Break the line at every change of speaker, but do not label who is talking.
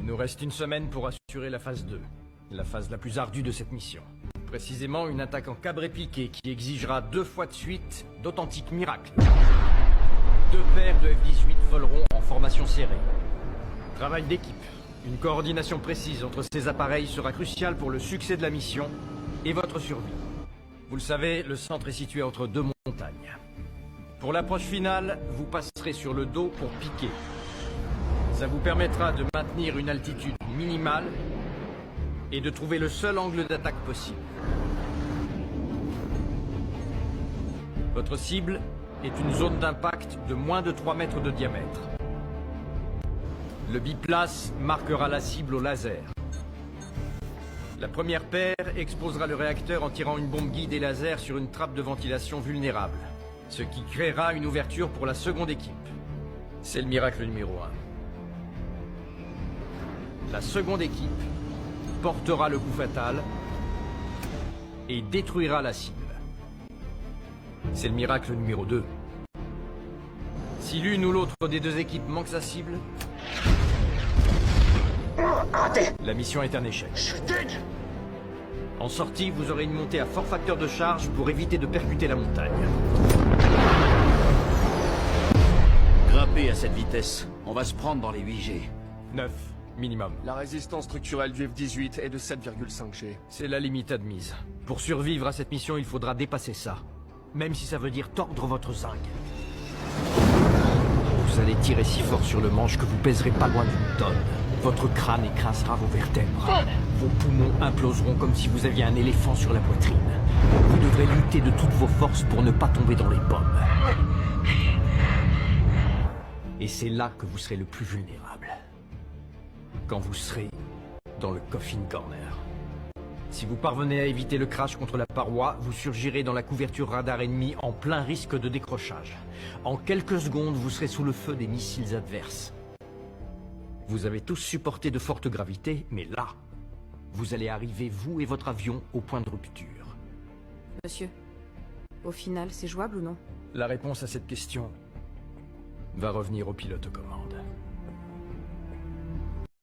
nous reste une semaine pour assurer la phase 2, la phase la plus ardue de cette mission. Précisément une attaque en cabré-piqué qui exigera 2 fois de suite d'authentiques miracles. 2 paires de F-18 voleront en formation serrée. Travail d'équipe. Une coordination précise entre ces appareils sera cruciale pour le succès de la mission et votre survie. Vous le savez, le centre est situé entre 2 montagnes. Pour l'approche finale, vous passerez sur le dos pour piquer. Ça vous permettra de maintenir une altitude minimale et de trouver le seul angle d'attaque possible. Votre cible est une zone d'impact de moins de 3 mètres de diamètre. Le biplace marquera la cible au laser. La première paire exposera le réacteur en tirant une bombe guidée laser sur une trappe de ventilation vulnérable, ce qui créera une ouverture pour la seconde équipe. C'est le miracle numéro 1. La seconde équipe portera le coup fatal et détruira la cible. C'est le miracle numéro 2. Si l'une ou l'autre des 2 équipes manque sa cible, la mission est un échec. En sortie, vous aurez une montée à fort facteur de charge pour éviter de percuter la montagne.
Grimper à cette vitesse, on va se prendre dans les 8G.
9, minimum.
La résistance structurelle du F-18 est de 7,5 G.
C'est la limite admise. Pour survivre à cette mission, il faudra dépasser ça. Même si ça veut dire tordre votre zinc. Vous allez tirer si fort sur le manche que vous pèserez pas loin d'une tonne. Votre crâne écrasera vos vertèbres. Vos poumons imploseront comme si vous aviez un éléphant sur la poitrine. Vous devrez lutter de toutes vos forces pour ne pas tomber dans les pommes. Et c'est là que vous serez le plus vulnérable. Quand vous serez dans le coffin corner. Si vous parvenez à éviter le crash contre la paroi, vous surgirez dans la couverture radar ennemie en plein risque de décrochage. En quelques secondes, vous serez sous le feu des missiles adverses. Vous avez tous supporté de fortes gravités, mais là, vous allez arriver, vous et votre avion, au point de rupture.
Monsieur, au final, c'est jouable ou non?
La réponse à cette question va revenir au pilote aux commandes.